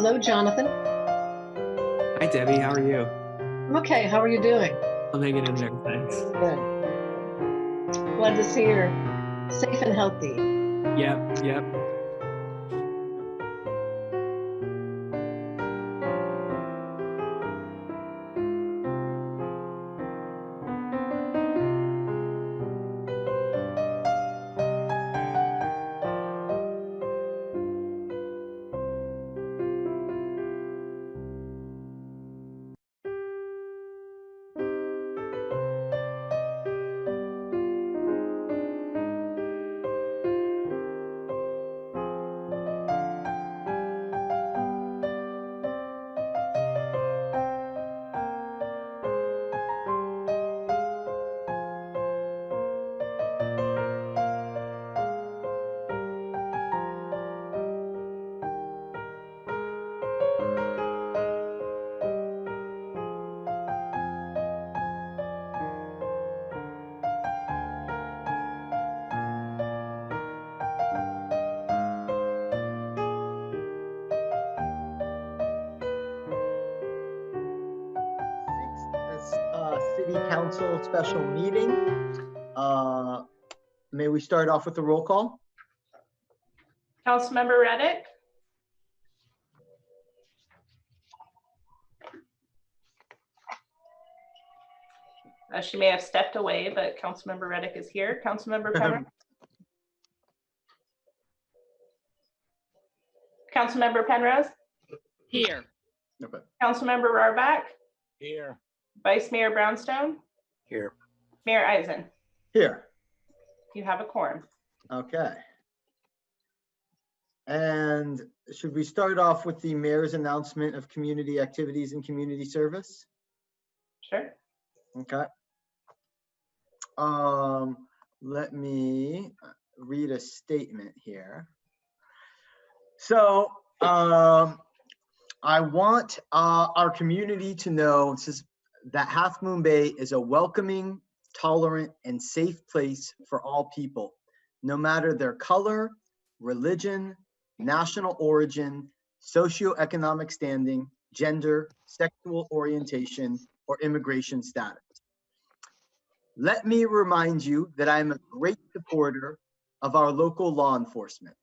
Hello, Jonathan. Hi, Debbie. How are you? I'm okay. How are you doing? I'm hanging in there, thanks. Good. Glad to see you're safe and healthy. Yep. City Council special meeting. May we start off with the roll call? Councilmember Reddick. She may have stepped away, but Councilmember Reddick is here. Councilmember Penrose. Councilmember Penrose. Here. Okay. Councilmember Rarback. Here. Vice Mayor Brownstone. Here. Mayor Eisen. Here. You have a quorum. Okay. And should we start off with the mayor's announcement of community activities and community service? Sure. Okay. Let me read a statement here. So I want our community to know that Half Moon Bay is a welcoming, tolerant, and safe place for all people, no matter their color, religion, national origin, socioeconomic standing, gender, sexual orientation, or immigration status. Let me remind you that I am a great supporter of our local law enforcement,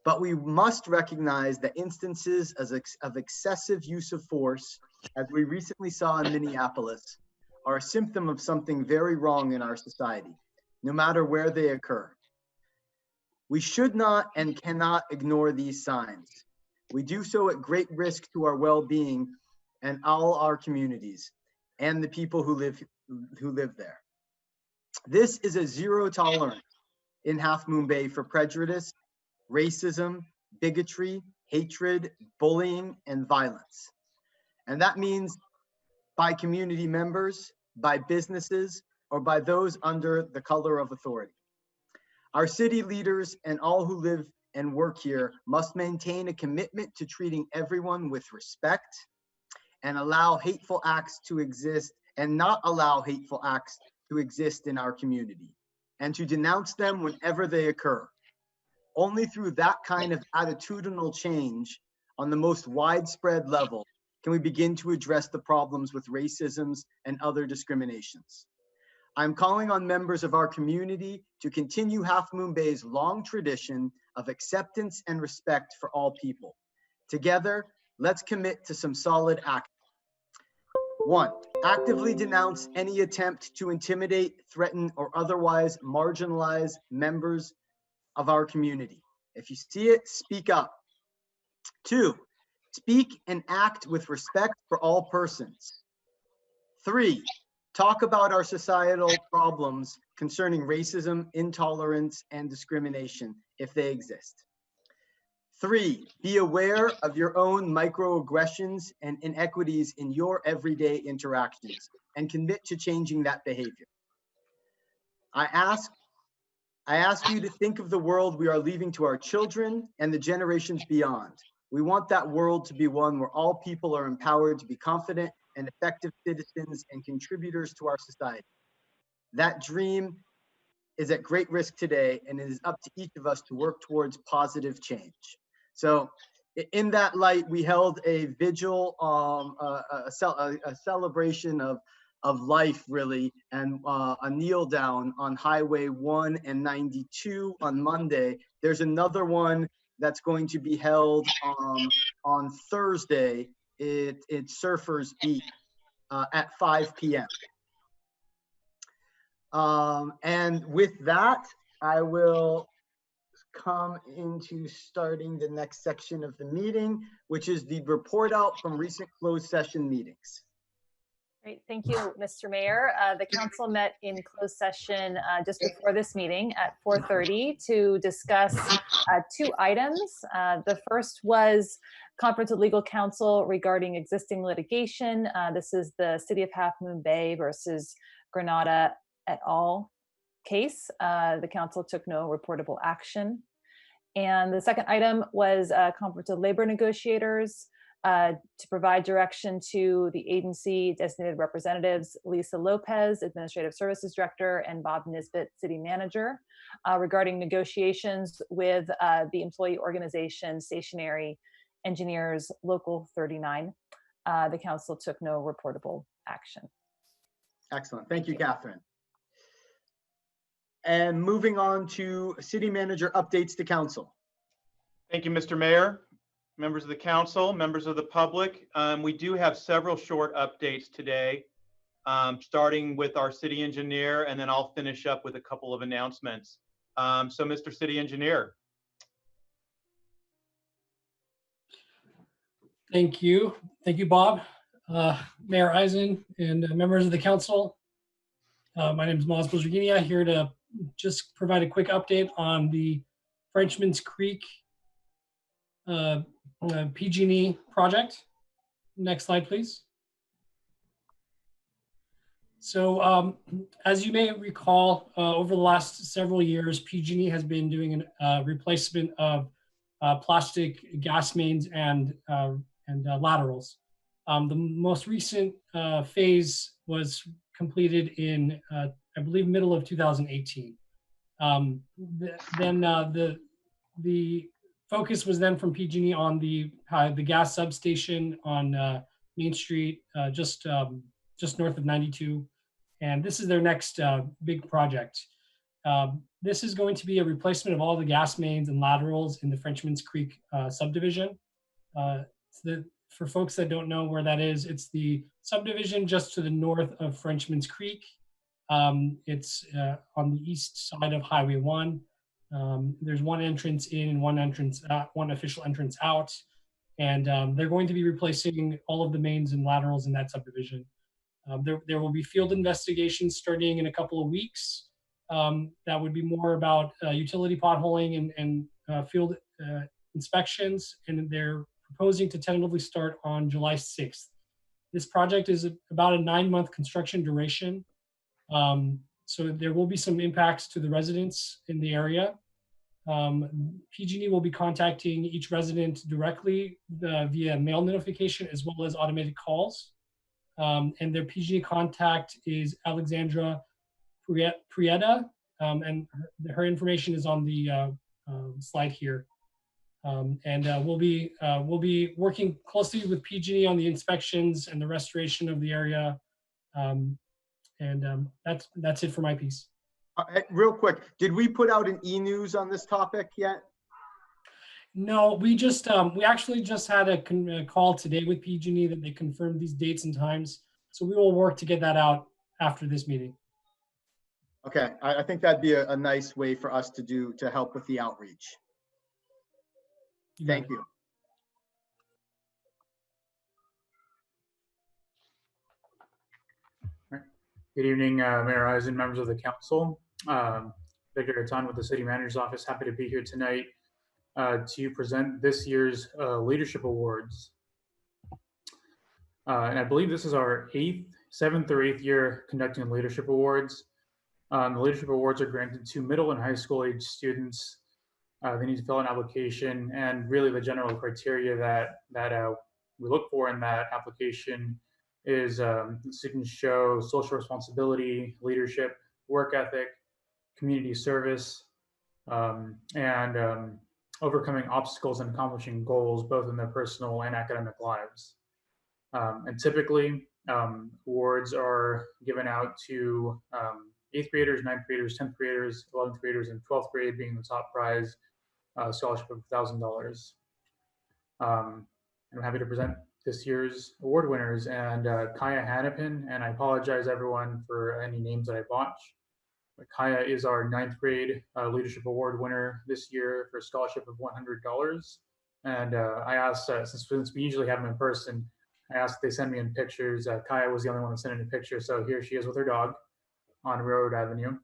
but we must recognize that instances of excessive use of force, as we recently saw in Minneapolis, are a symptom of something very wrong in our society, no matter where they occur. We should not and cannot ignore these signs. We do so at great risk to our well-being and all our communities and the people who live there. This is a zero tolerance in Half Moon Bay for prejudice, racism, bigotry, hatred, bullying, and violence. And that means by community members, by businesses, or by those under the color of authority. Our city leaders and all who live and work here must maintain a commitment to treating everyone with respect and allow hateful acts to exist and not allow hateful acts to exist in our community and to denounce them whenever they occur. Only through that kind of attitudinal change on the most widespread level can we begin to address the problems with racisms and other discriminations. I'm calling on members of our community to continue Half Moon Bay's long tradition of acceptance and respect for all people. Together, let's commit to some solid action. 1, actively denounce any attempt to intimidate, threaten, or otherwise marginalize members of our community. If you see it, speak up. 2, speak and act with respect for all persons. 3, talk about our societal problems concerning racism, intolerance, and discrimination if they exist. 3, be aware of your own microaggressions and inequities in your everyday interactions and commit to changing that behavior. I ask you to think of the world we are leaving to our children and the generations beyond. We want that world to be one where all people are empowered to be confident and effective citizens and contributors to our society. That dream is at great risk today, and it is up to each of us to work towards positive change. So in that light, we held a vigil, a celebration of life, really, and a kneel down on Highway 1 and 92 on Monday. There's another one that's going to be held on Thursday. It's Surfers Beach at 5 p.m. And with that, I will come into starting the next section of the meeting, which is the report out from recent closed session meetings. Great, thank you, Mr. Mayor. The council met in closed session just before this meeting at 4:30 to discuss two items. The first was conference with legal counsel regarding existing litigation. This is the City of Half Moon Bay versus Granada et al. Case. The council took no reportable action. And the second item was a conference of labor negotiators to provide direction to the agency designated representatives, Lisa Lopez, Administrative Services Director, and Bob Nisbet, City Manager, regarding negotiations with the employee organization, Stationary Engineers Local 39. The council took no reportable action. Excellent. Thank you, Catherine. And moving on to City Manager updates to council. Thank you, Mr. Mayor, members of the council, members of the public. We do have several short updates today, starting with our city engineer, and then I'll finish up with a couple of announcements. So, Mr. City Engineer. Thank you. Thank you, Bob. Mayor Eisen and members of the council. My name is Maz Bozerginia, here to just provide a quick update on the Frenchman's Creek PG&E project. Next slide, please. So as you may recall, over the last several years, PG&E has been doing a replacement of plastic gas mains and laterals. The most recent phase was completed in, I believe, middle of 2018. Then the focus was then from PG&E on the gas substation on Main Street, just north of 92, and this is their next big project. This is going to be a replacement of all the gas mains and laterals in the Frenchman's Creek subdivision. For folks that don't know where that is, it's the subdivision just to the north of Frenchman's Creek. It's on the east side of Highway 1. There's one entrance in and one entrance out, one official entrance out. And they're going to be replacing all of the mains and laterals in that subdivision. There will be field investigations starting in a couple of weeks. That would be more about utility potholing and field inspections, and they're proposing to tentatively start on July 6th. This project is about a 9-month construction duration. So there will be some impacts to the residents in the area. PG&E will be contacting each resident directly via mail notification as well as automated calls. And their PG&E contact is Alexandra Prieta, and her information is on the slide here. We'll be working closely with PG&E on the inspections and the restoration of the area. That's it for my piece. Real quick, did we put out an e-news on this topic yet? No, we actually just had a call today with PG&E that they confirmed these dates and times. So we will work to get that out after this meeting. Okay, I think that'd be a nice way for us to help with the outreach. Thank you. Good evening, Mayor Eisen, members of the council. Victor Gatan with the City Manager's Office. Happy to be here tonight to present this year's Leadership Awards. And I believe this is our 7th or 8th year conducting Leadership Awards. The Leadership Awards are granted to middle and high school age students. They need to fill out an application, and really the general criteria that we look for in that application is students show social responsibility, leadership, work ethic, community service, and overcoming obstacles and accomplishing goals, both in their personal and academic lives. And typically, awards are given out to 8th graders, 9th graders, 10th graders, 11th graders, and 12th grade being the top prize, scholarship of $1,000. I'm happy to present this year's award winners, and Kaya Hannapin, and I apologize everyone for any names that I botch. But Kaya is our 9th grade leadership award winner this year for a scholarship of $100. And I asked, since we usually have them in person, I asked if they send me in pictures. Kaya was the only one that sent in a picture, so here she is with her dog on Railroad Avenue.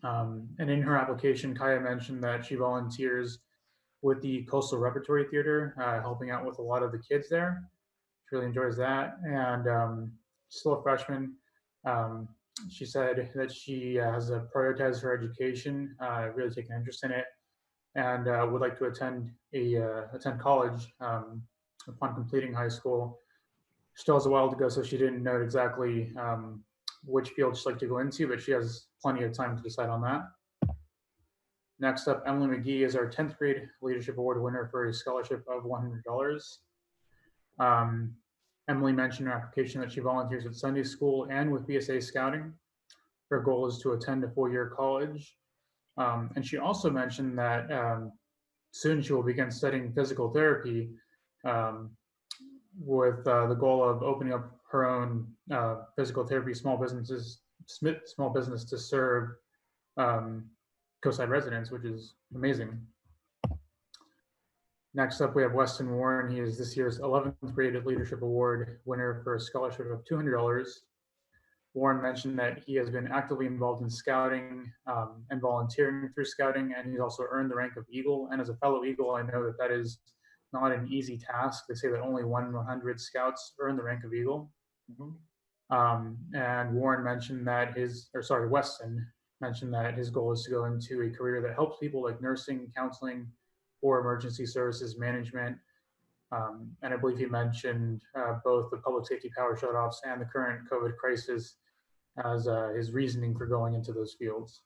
And in her application, Kaya mentioned that she volunteers with the Coastal Repertory Theater, helping out with a lot of the kids there. She really enjoys that. And she's still a freshman. She said that she has prioritized her education, really taken interest in it, and would like to attend college upon completing high school. Still has a while to go, so she didn't know exactly which field she'd like to go into, but she has plenty of time to decide on that. Next up, Emily McGee is our 10th grade leadership award winner for a scholarship of $100. Emily mentioned in her application that she volunteers at Sunday school and with BSA Scouting. Her goal is to attend a 4-year college. And she also mentioned that soon she will begin studying physical therapy with the goal of opening up her own physical therapy small business to serve coastside residents, which is amazing. Next up, we have Weston Warren. He is this year's 11th grade leadership award winner for a scholarship of $200. Warren mentioned that he has been actively involved in scouting and volunteering through scouting, and he's also earned the rank of Eagle. And as a fellow Eagle, I know that that is not an easy task. They say that only 1 in 100 scouts earn the rank of Eagle. And Warren mentioned that Weston mentioned that his goal is to go into a career that helps people like nursing, counseling, or emergency services management. And I believe he mentioned both the public safety power shutoffs and the current COVID crisis as his reasoning for going into those fields.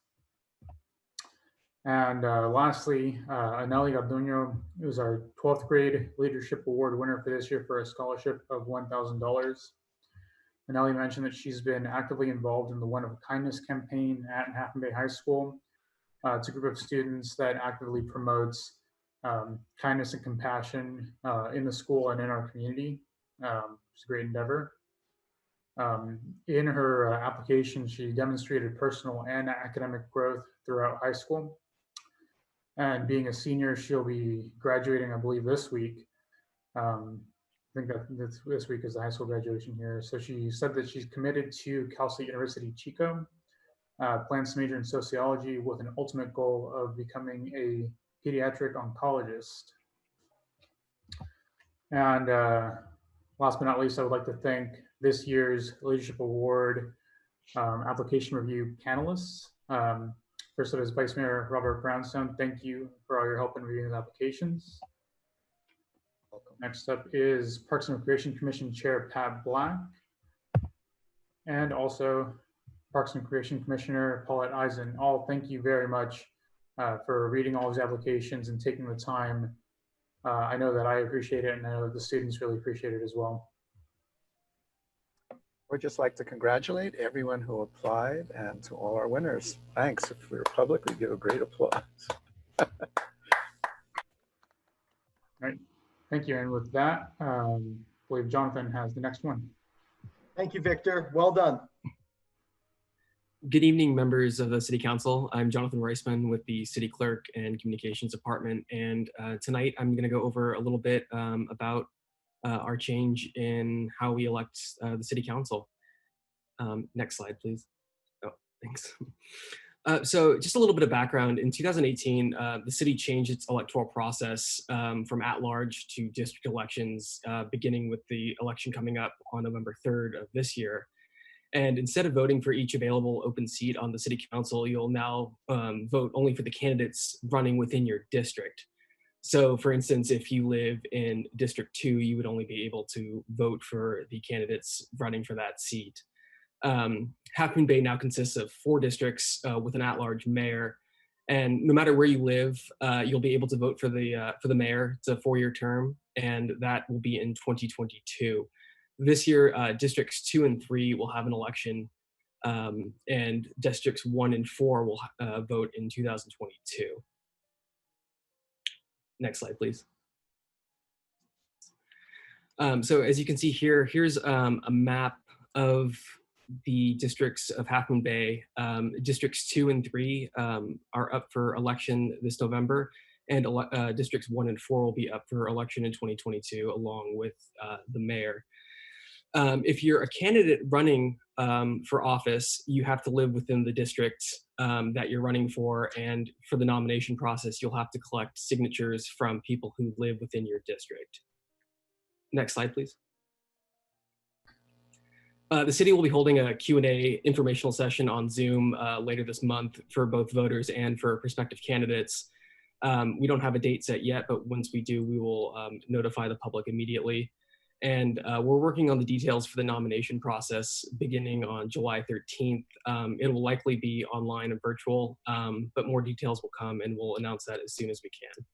And lastly, Aneli Garduño, who's our 12th grade leadership award winner for this year for a scholarship of $1,000. Aneli mentioned that she's been actively involved in the One of a Kindness campaign at Half Moon Bay High School. It's a group of students that actively promotes kindness and compassion in the school and in our community. It's a great endeavor. In her application, she demonstrated personal and academic growth throughout high school. And being a senior, she'll be graduating, I believe, this week. I think that this week is the high school graduation here. So she said that she's committed to Cal State University Chico, plans to major in sociology with an ultimate goal of becoming a pediatric oncologist. And last but not least, I would like to thank this year's Leadership Award application review panelists. First up is Vice Mayor Robert Brownstone. Thank you for all your help in reviewing the applications. Next up is Parks and Recreation Commission Chair Pat Black, and also Parks and Recreation Commissioner Paulette Eisen. All thank you very much for reading all these applications and taking the time. I know that I appreciate it, and I know that the students really appreciate it as well. We'd just like to congratulate everyone who applied and to all our winners. Thanks. If we were public, we'd give a great applause. All right. Thank you. And with that, I believe Jonathan has the next one. Thank you, Victor. Well done. Good evening, members of the City Council. I'm Jonathan Reisman with the City Clerk and Communications Department. And tonight I'm going to go over a little bit about our change in how we elect the City Council. Next slide, please. Oh, thanks. So just a little bit of background. In 2018, the city changed its electoral process from at-large to district elections, beginning with the election coming up on November 3rd of this year. And instead of voting for each available open seat on the city council, you'll now vote only for the candidates running within your district. So for instance, if you live in District 2, you would only be able to vote for the candidates running for that seat. Half Moon Bay now consists of 4 districts with an at-large mayor, And no matter where you live, you'll be able to vote for the mayor. It's a 4-year term, and that will be in 2022. This year, districts 2 and 3 will have an election, and districts 1 and 4 will vote in 2022. Next slide, please. So as you can see here, here's a map of the districts of Half Moon Bay. Districts 2 and 3 are up for election this November, and districts 1 and 4 will be up for election in 2022, along with the mayor. If you're a candidate running for office, you have to live within the district that you're running for, and for the nomination process, you'll have to collect signatures from people who live within your district. Next slide, please. The city will be holding a Q&A informational session on Zoom later this month for both voters and for prospective candidates. We don't have a date set yet, but once we do, we will notify the public immediately. And we're working on the details for the nomination process beginning on July 13th. It will likely be online and virtual, but more details will come, and we'll announce that as soon as we can.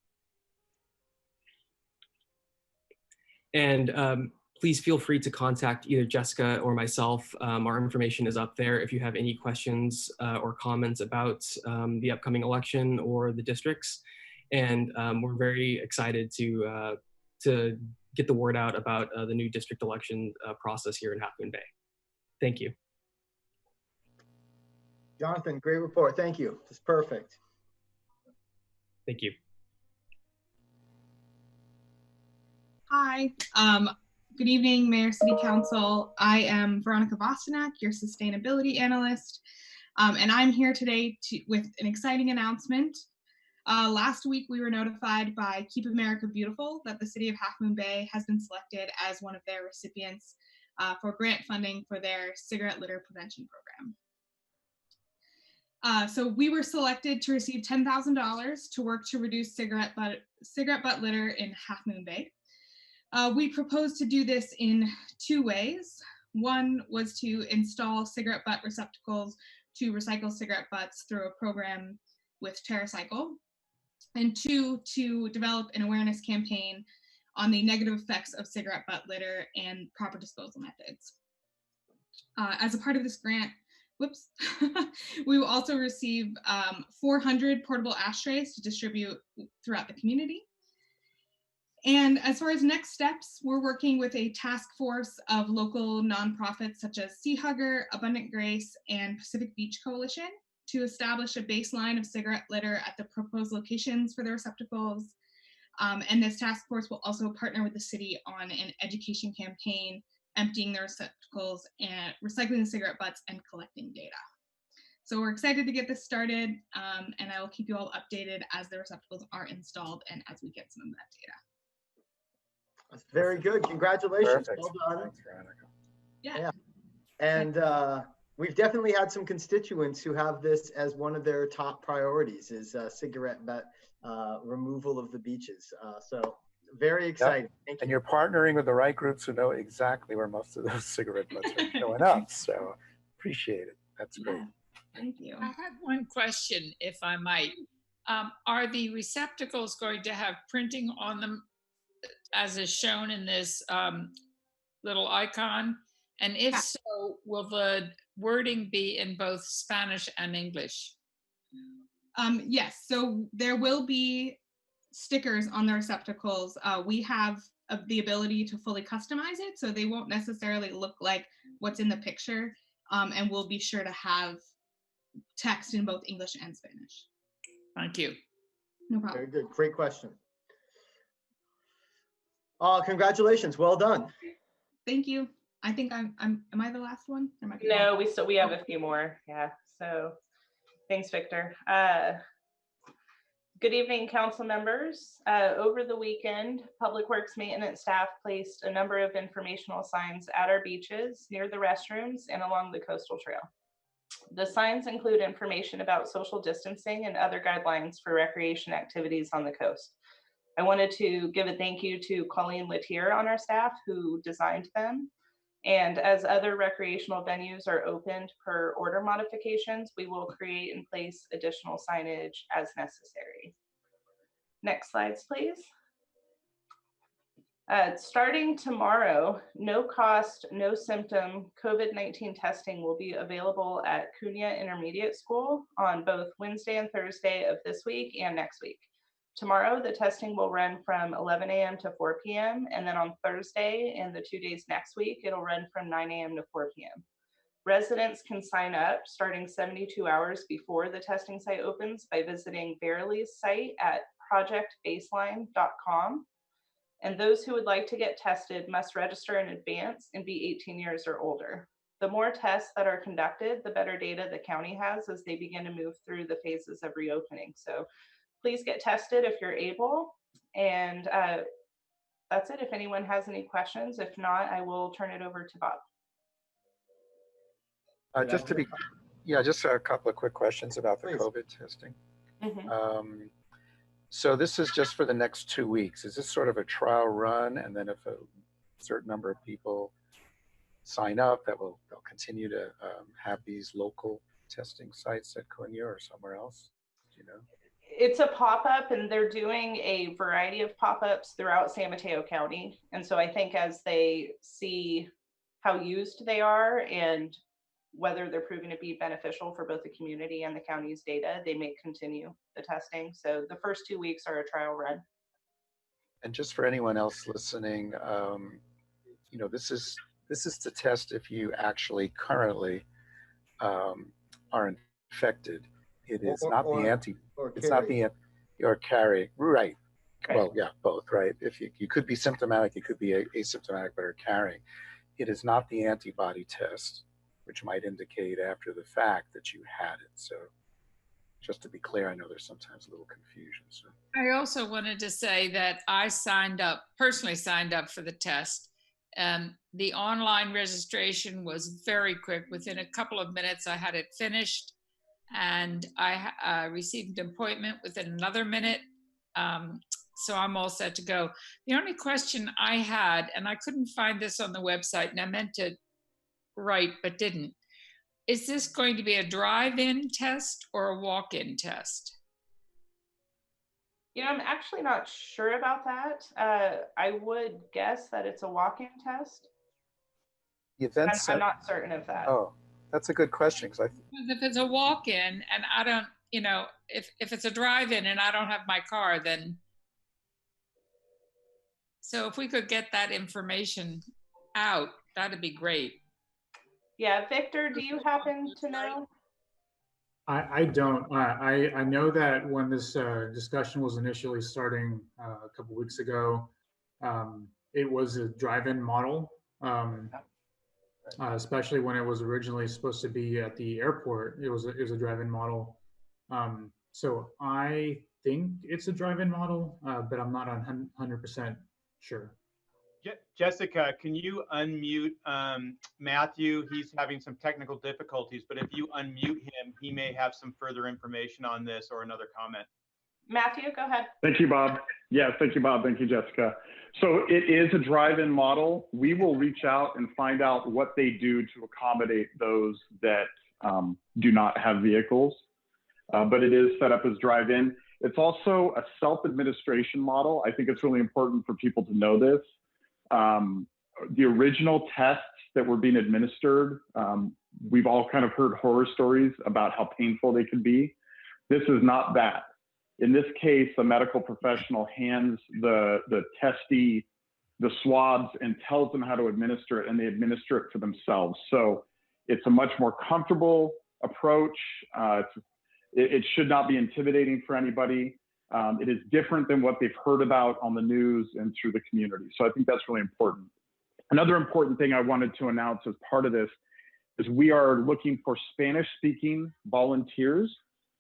And please feel free to contact either Jessica or myself. Our information is up there if you have any questions or comments about the upcoming election or the districts. And we're very excited to get the word out about the new district election process here in Half Moon Bay. Thank you. Jonathan, great report. Thank you. It's perfect. Thank you. Hi, good evening, Mayor, City Council. I am Veronica Vostenak, your sustainability analyst, and I'm here today with an exciting announcement. Last week, we were notified by Keep America Beautiful that the City of Half Moon Bay has been selected as one of their recipients for grant funding for their cigarette litter prevention program. So we were selected to receive $10,000 to work to reduce cigarette butt litter in Half Moon Bay. We proposed to do this in 2 ways. One was to install cigarette butt receptacles to recycle cigarette butts through a program with TerraCycle, and 2, to develop an awareness campaign on the negative effects of cigarette butt litter and proper disposal methods. As a part of this grant, we will also receive 400 portable ashtrays to distribute throughout the community. And as far as next steps, we're working with a task force of local nonprofits such as Sea Hugger, Abundant Grace, and Pacific Beach Coalition to establish a baseline of cigarette litter at the proposed locations for the receptacles. And this task force will also partner with the city on an education campaign, emptying the receptacles and recycling the cigarette butts and collecting data. So we're excited to get this started, and I will keep you all updated as the receptacles are installed and as we get some of that data. That's very good. Congratulations. Perfect. Well done. Thanks, Veronica. Yeah. And we've definitely had some constituents who have this as one of their top priorities is cigarette butt removal of the beaches. So very exciting. Yep. Thank And you. you're partnering with the right groups who know exactly where most of those cigarette butts are showing up. So appreciate it. That's great. Thank you. I have one question, if I might. Are the receptacles going to have printing on them as is shown in this little icon? And if so, will the wording be in both Spanish and English? Yes, so there will be stickers on the receptacles. We have the ability to fully customize it, so they won't necessarily look like what's in the picture, and we'll be sure to have text in both English and Spanish. Thank you. No problem. Very good. Great question. Congratulations. Well done. Thank you. I think am I the last one? No, we have a few more. Yeah. So thanks, Victor. Good evening, council members. Over the weekend, Public Works maintenance staff placed a number of informational signs at our beaches, near the restrooms, and along the coastal trail. The signs include information about social distancing and other guidelines for recreation activities on the coast. I wanted to give a thank you to Colleen Latier on our staff who designed them. And as other recreational venues are opened per order modifications, we will create and place additional signage as necessary. Next slides, please. Starting tomorrow, no cost, no symptom COVID-19 testing will be available at Cunha Intermediate School on both Wednesday and Thursday of this week and next week. Tomorrow, the testing will run from 11 a.m. to 4 p.m. And then on Thursday and the 2 days next week, it'll run from 9 a.m. to 4 p.m. Residents can sign up starting 72 hours before the testing site opens by visiting Verily's site at projectbaseline.com. And those who would like to get tested must register in advance and be 18 years or older. The more tests that are conducted, the better data the county has as they begin to move through the phases of reopening. So please get tested if you're able. And that's it. If anyone has any questions, if not, I will turn it over to Bob. Just a couple of quick questions about the COVID testing. So this is just for the next 2 weeks. Is this sort of a trial run? And then if a certain number of people sign up, they'll continue to have these local testing sites at Cunha or somewhere else? Do you know? It's a pop-up, and they're doing a variety of pop-ups throughout San Mateo County. And so I think as they see how used they are and whether they're proving to be beneficial for both the community and the county's data, they may continue the testing. So the first 2 weeks are a trial run. And just for anyone else listening, you know, this is to test if you actually currently are infected. It is not the or carry, right? Well, yeah, both, right? If you could be symptomatic, you could be asymptomatic, but are carrying. It is not the antibody test, which might indicate after the fact that you had it. So just to be clear, I know there's sometimes a little confusion. So I also wanted to say that I personally signed up for the test. The online registration was very quick. Within a couple of minutes, I had it finished, and I received an appointment within another minute. So I'm all set to go. The only question I had, and I couldn't find this on the website, and I meant to write but didn't, is this going to be a drive-in test or a walk-in test? You know, I'm actually not sure about that. I would guess that it's a walk-in test. I'm not certain of that. Oh, that's a good question. Because if it's a walk-in and I don't, you know, if it's a drive-in and I don't have my car, then. So if we could get that information out, that'd be great. Yeah, Victor, do you happen to know? I don't. I know that when this discussion was initially starting a couple weeks ago, it was a drive-in model, especially when it was originally supposed to be at the airport. It was a drive-in model. So I think it's a drive-in model, but I'm not 100% sure. Jessica, can you unmute Matthew? He's having some technical difficulties, but if you unmute him, he may have some further information on this or another comment. Matthew, go ahead. Thank you, Bob. Yeah, thank you, Bob. Thank you, Jessica. So it is a drive-in model. We will reach out and find out what they do to accommodate those that do not have vehicles, but it is set up as drive-in. It's also a self-administration model. I think it's really important for people to know this. The original tests that were being administered, we've all kind of heard horror stories about how painful they can be. This is not that. In this case, a medical professional hands the testee the swabs and tells them how to administer it, and they administer it for themselves. So it's a much more comfortable approach. It should not be intimidating for anybody. It is different than what they've heard about on the news and through the community. So I think that's really important. Another important thing I wanted to announce as part of this is we are looking for Spanish-speaking volunteers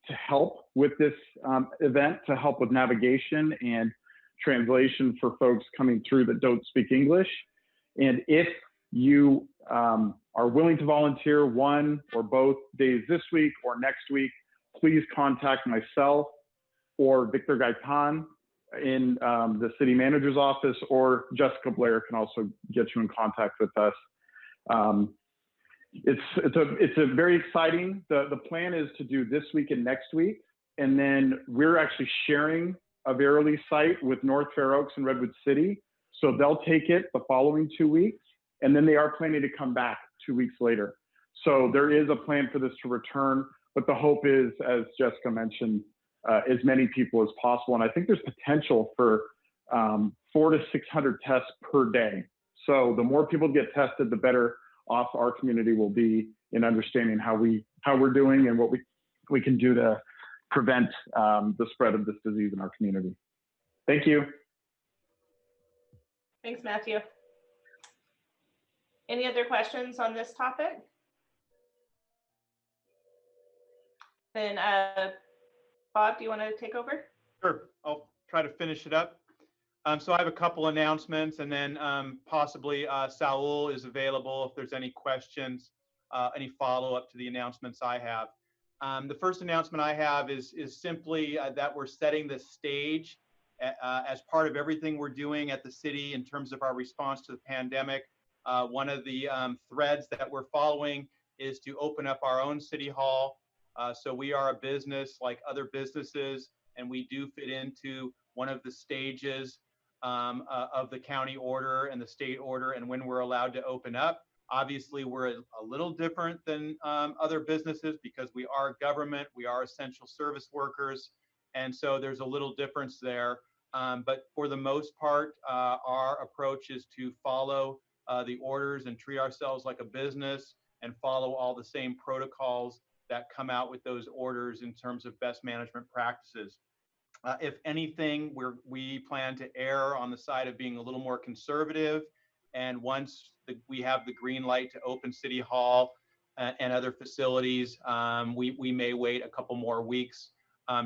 to help with this event, to help with navigation and translation for folks coming through that don't speak English. And if you are willing to volunteer one or both days this week or next week, please contact myself or Victor Gaitan in the city manager's office, or Jessica Blair can also get you in contact with us. It's a very exciting. The plan is to do this week and next week, and then we're actually sharing a Verily site with North Fair Oaks and Redwood City. So they'll take it the following 2 weeks, and then they are planning to come back 2 weeks later. So there is a plan for this to return, but the hope is, as Jessica mentioned, as many people as possible. And I think there's potential for 400 to 600 tests per day. So the more people get tested, the better off our community will be in understanding how we're doing and what we can do to prevent the spread of this disease in our community. Thank you. Thanks, Matthew. Any other questions on this topic? Then Bob, do you want to take over? Sure, I'll try to finish it up. So I have a couple announcements, and then possibly Saul is available if there's any questions, any follow-up to the announcements I have. The first announcement I have is simply that we're setting the stage as part of everything we're doing at the city in terms of our response to the pandemic. One of the threads that we're following is to open up our own city hall. So we are a business like other businesses, and we do fit into one of the stages of the county order and the state order and when we're allowed to open up. Obviously, we're a little different than other businesses because we are government, we are essential service workers, and so there's a little difference there. But for the most part, our approach is to follow the orders and treat ourselves like a business and follow all the same protocols that come out with those orders in terms of best management practices. If anything, we plan to err on the side of being a little more conservative. And once we have the green light to open City Hall and other facilities, we may wait a couple more weeks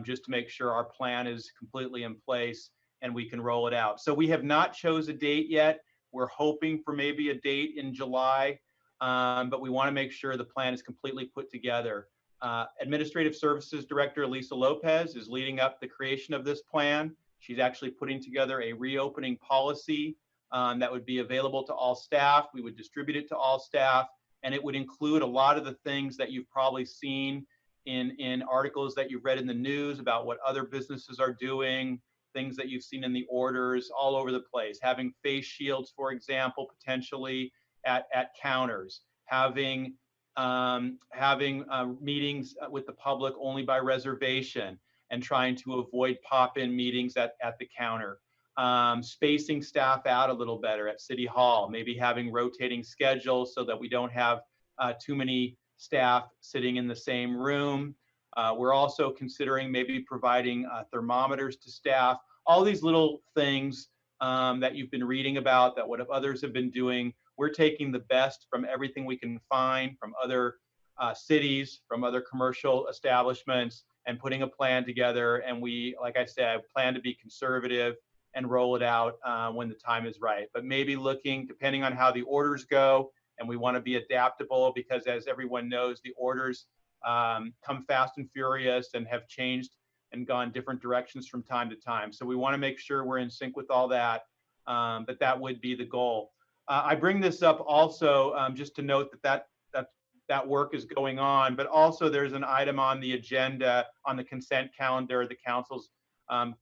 just to make sure our plan is completely in place and we can roll it out. So we have not chose a date yet. We're hoping for maybe a date in July, but we want to make sure the plan is completely put together. Administrative Services Director Lisa Lopez is leading up the creation of this plan. She's actually putting together a reopening policy that would be available to all staff. We would distribute it to all staff, and it would include a lot of the things that you've probably seen in articles that you've read in the news about what other businesses are doing, things that you've seen in the orders all over the place. Having face shields, for example, potentially at counters, having meetings with the public only by reservation and trying to avoid pop-in meetings at the counter. Spacing staff out a little better at City Hall, maybe having rotating schedules so that we don't have too many staff sitting in the same room. We're also considering maybe providing thermometers to staff. All these little things that you've been reading about, that what others have been doing. We're taking the best from everything we can find from other cities, from other commercial establishments, and putting a plan together. And we, like I said, plan to be conservative and roll it out when the time is right. But maybe looking, depending on how the orders go, and we want to be adaptable because, as everyone knows, the orders come fast and furious and have changed and gone different directions from time to time. So we want to make sure we're in sync with all that, but that would be the goal. I bring this up also just to note that work is going on, but also there's an item on the agenda on the consent calendar. The council's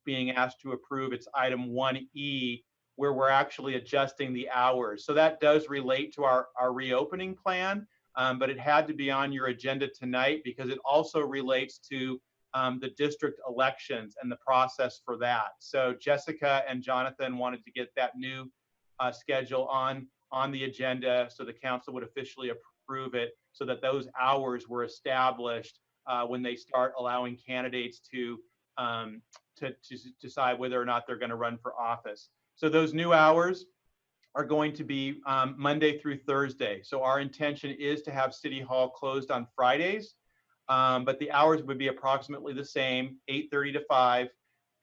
being asked to approve. It's item 1E, where we're actually adjusting the hours. So that does relate to our reopening plan, but it had to be on your agenda tonight because it also relates to the district elections and the process for that. So Jessica and Jonathan wanted to get that new schedule on the agenda so the council would officially approve it so that those hours were established when they start allowing candidates to decide whether or not they're going to run for office. So those new hours are going to be Monday through Thursday. So our intention is to have City Hall closed on Fridays, but the hours would be approximately the same, 8:30 to 5.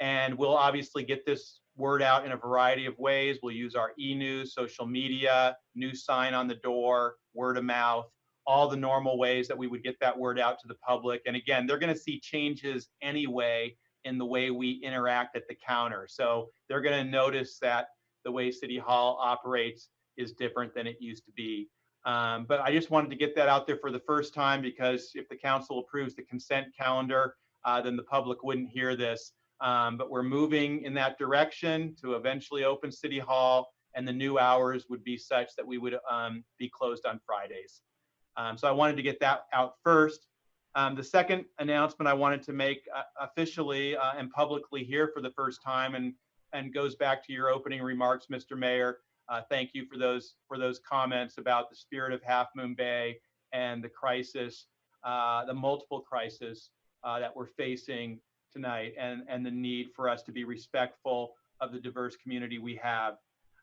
And we'll obviously get this word out in a variety of ways. We'll use our e-news, social media, new sign on the door, word of mouth, all the normal ways that we would get that word out to the public. And again, they're going to see changes anyway in the way we interact at the counter. So they're going to notice that the way City Hall operates is different than it used to be. But I just wanted to get that out there for the first time, because if the council approves the consent calendar, then the public wouldn't hear this. But we're moving in that direction to eventually open City Hall, and the new hours would be such that we would be closed on Fridays. So I wanted to get that out first. The second announcement I wanted to make officially and publicly here for the first time, and goes back to your opening remarks, Mr. Mayor. Thank you for those comments about the spirit of Half Moon Bay and the crisis, the multiple crises that we're facing tonight, and the need for us to be respectful of the diverse community we have.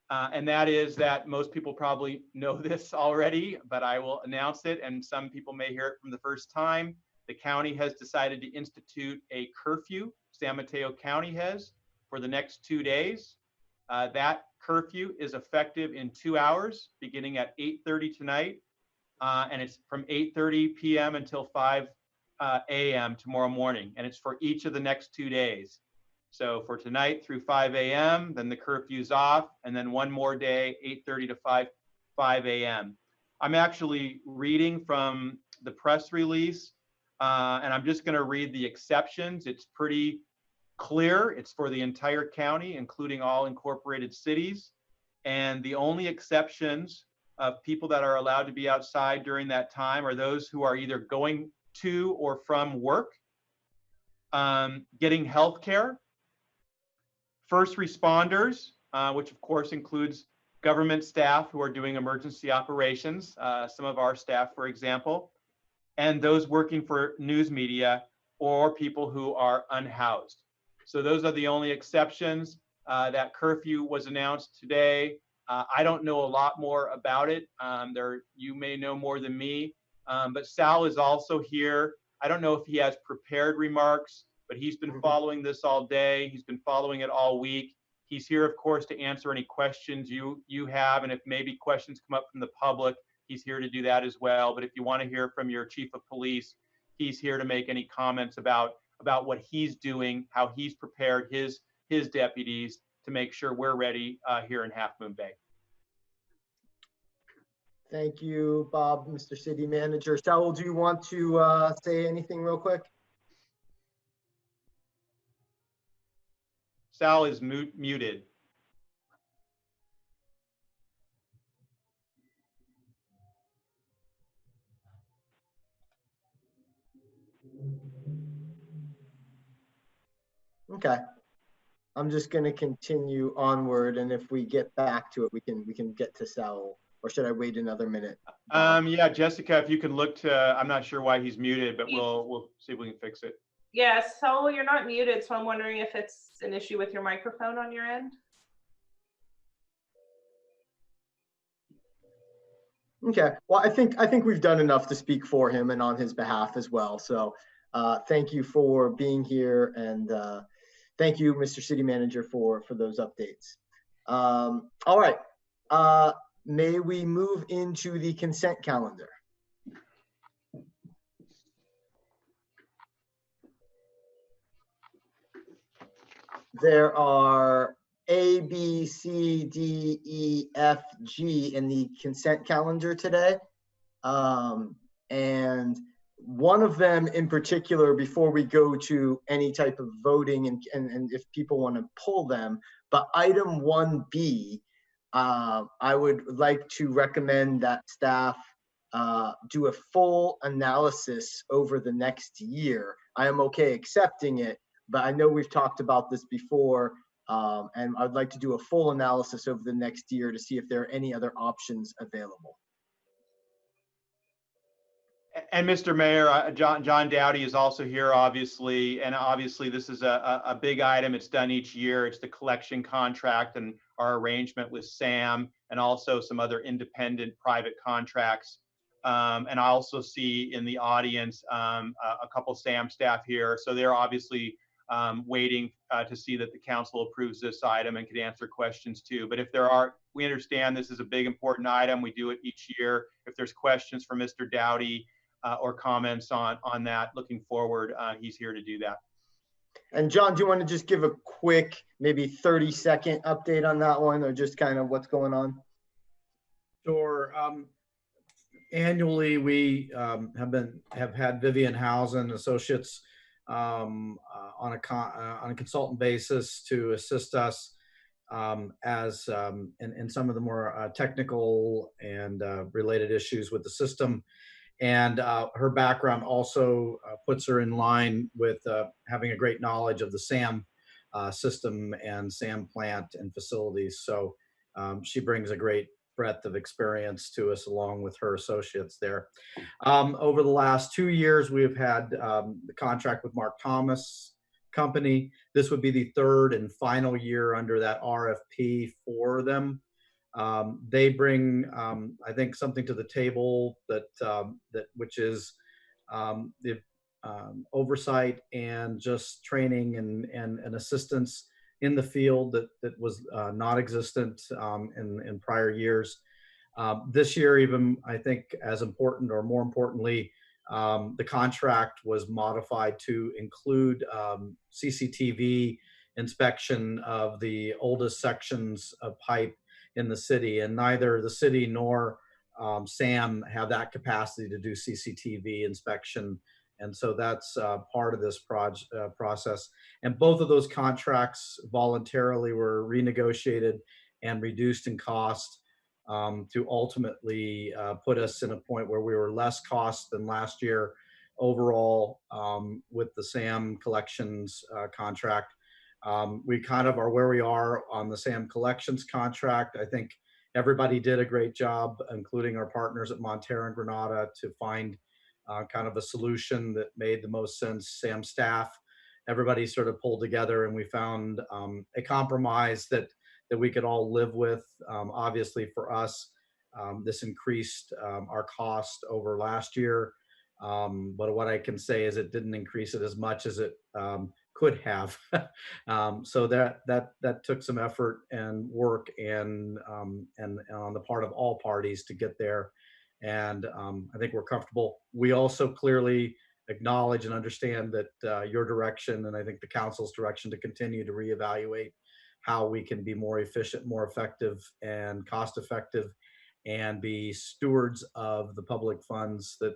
And that is that most people probably know this already, but I will announce it, and some people may hear it from the first time. The county has decided to institute a curfew, San Mateo County has, for the next 2 days. That curfew is effective in 2 hours, beginning at 8:30 tonight, and it's from 8:30 p.m. until 5 a.m. tomorrow morning, and it's for each of the next 2 days. So for tonight through 5 a.m., then the curfew's off, and then one more day, 8:30 to 5 a.m. I'm actually reading from the press release, and I'm just going to read the exceptions. It's pretty clear. It's for the entire county, including all incorporated cities. And the only exceptions of people that are allowed to be outside during that time are those who are either going to or from work, getting health care, first responders, which of course includes government staff who are doing emergency operations, some of our staff, for example, and those working for news media or people who are unhoused. So those are the only exceptions. That curfew was announced today. I don't know a lot more about it. You may know more than me, but Sal is also here. I don't know if he has prepared remarks, but he's been following this all day. He's been following it all week. He's here, of course, to answer any questions you have, and if maybe questions come up from the public, he's here to do that as well. But if you want to hear from your chief of police, he's here to make any comments about what he's doing, how he's prepared his deputies to make sure we're ready here in Half Moon Bay. Thank you, Bob, Mr. City Manager. Saul, do you want to say anything real quick? Sal is muted. Okay. I'm just going to continue onward, and if we get back to it, we can get to Sal. Or should I wait another minute? Yeah, Jessica, if you can look to, I'm not sure why he's muted, but we'll see if we can fix it. Yes, so you're not muted, so I'm wondering if it's an issue with your microphone on your end. Okay, well, I think we've done enough to speak for him and on his behalf as well. So thank you for being here, and thank you, Mr. City Manager, for those updates. All right, may we move into the consent calendar? There are A, B, C, D, E, F, G in the consent calendar today. And one of them in particular, before we go to any type of voting and if people want to pull them, but item 1B, I would like to recommend that staff do a full analysis over the next year. I am okay accepting it, but I know we've talked about this before, and I'd like to do a full analysis over the next year to see if there are any other options available. And Mr. Mayor, John Dowdy is also here, obviously, and obviously this is a big item. It's done each year. It's the collection contract and our arrangement with SAM, and also some other independent private contracts. And I also see in the audience a couple SAM staff here, so they're obviously waiting to see that the council approves this item and can answer questions too. But if there are, we understand this is a big important item. We do it each year. If there's questions for Mr. Dowdy or comments on that looking forward, he's here to do that. And John, do you want to just give a quick, maybe 30-second update on that one, or just kind of what's going on? Sure. annually, we have had Vivian Housen Associates on a consultant basis to assist us in some of the more technical and related issues with the system. And her background also puts her in line with having a great knowledge of the SAM system and SAM plant and facilities. So she brings a great breadth of experience to us along with her associates there. Over the last 2 years, we've had the contract with Mark Thomas Company. This would be the third and final year under that RFP for them. They bring, I think, something to the table which is the oversight and just training and assistance in the field that was not existent in prior years. This year, even I think as important or more importantly, the contract was modified to include CCTV inspection of the oldest sections of pipe in the city, and neither the city nor SAM have that capacity to do CCTV inspection. And so that's part of this process. And both of those contracts voluntarily were renegotiated and reduced in cost to ultimately put us in a point where we were less cost than last year overall with the SAM collections contract. We kind of are where we are on the SAM collections contract. I think everybody did a great job, including our partners at Montera and Granada, to find kind of a solution that made the most sense. SAM staff, everybody sort of pulled together, and we found a compromise that we could all live with. Obviously for us, this increased our cost over last year. But what I can say is it didn't increase it as much as it could have. So that took some effort and work and on the part of all parties to get there. And I think we're comfortable. We also clearly acknowledge and understand that your direction, and I think the council's direction, to continue to reevaluate how we can be more efficient, more effective, and cost effective, and be stewards of the public funds that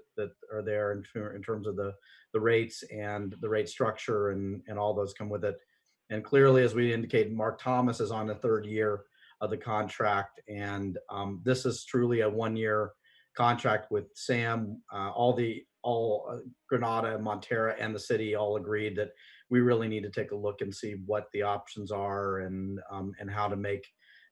are there in terms of the rates and the rate structure and all those come with it. And clearly, as we indicated, Mark Thomas is on the third year of the contract, and this is truly a one-year contract with SAM. All Granada, Montera, and the city all agreed that we really need to take a look and see what the options are and how to make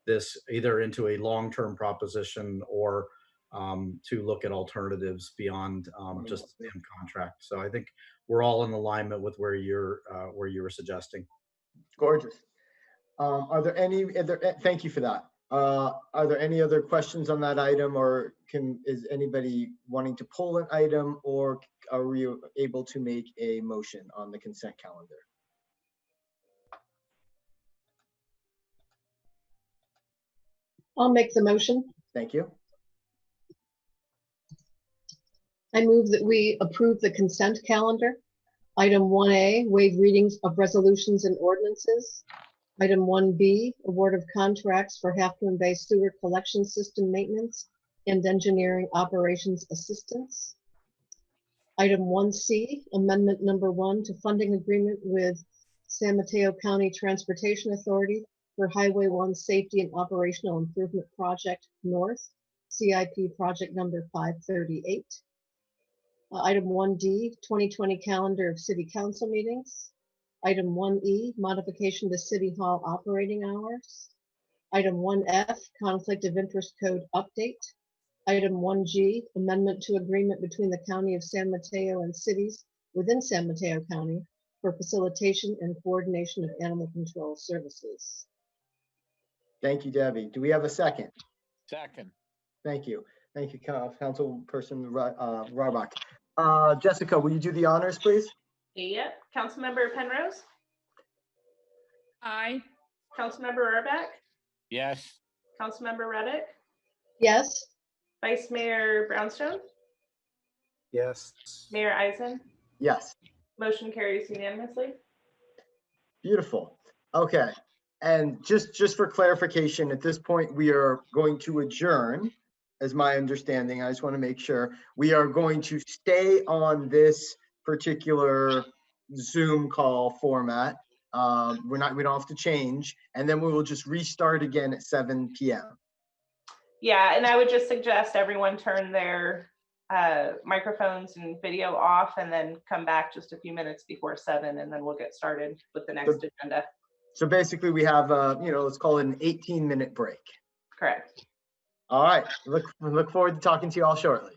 this either into a long-term proposition or to look at alternatives beyond just the SAM contract. So I think we're all in alignment with where you were suggesting. Gorgeous. Are there any other? Thank you for that. Are there any other questions on that item, or is anybody wanting to pull an item, or are we able to make a motion on the consent calendar? I'll make the motion. Thank you. I move that we approve the consent calendar. Item 1A, waive readings of resolutions and ordinances. Item 1B, award of contracts for Half Moon Bay Sewer Collection System maintenance and engineering operations assistance. Item 1C, amendment number 1 to funding agreement with San Mateo County Transportation Authority for Highway 1 Safety and Operational Improvement Project North, CIP project number 538. Item 1D, 2020 calendar of city council meetings. Item 1E, modification to City Hall operating hours. Item 1F, conflict of interest code update. Item 1G, amendment to agreement between the County of San Mateo and cities within San Mateo County for facilitation and coordination of animal control services. Thank you, Debbie. Do we have a second? Second. Thank you. Thank you, Councilperson Rybak. Jessica, will you do the honors, please? Yep. Councilmember Penrose? Aye. Councilmember Rybak? Yes. Councilmember Reddick? Yes. Vice Mayor Brownstone? Yes. Mayor Eisen? Yes. Motion carries unanimously. Beautiful. Okay. And just for clarification, at this point, we are going to adjourn is my understanding. I just want to make sure. We are going to stay on this particular Zoom call format. We don't have to change, and then we will just restart again at 7 p.m. Yeah, and I would just suggest everyone turn their microphones and video off, and then come back just a few minutes before 7, and then we'll get started with the next agenda. So basically we have let's call it an 18-minute break. Correct. All right. Look forward to talking to you all shortly.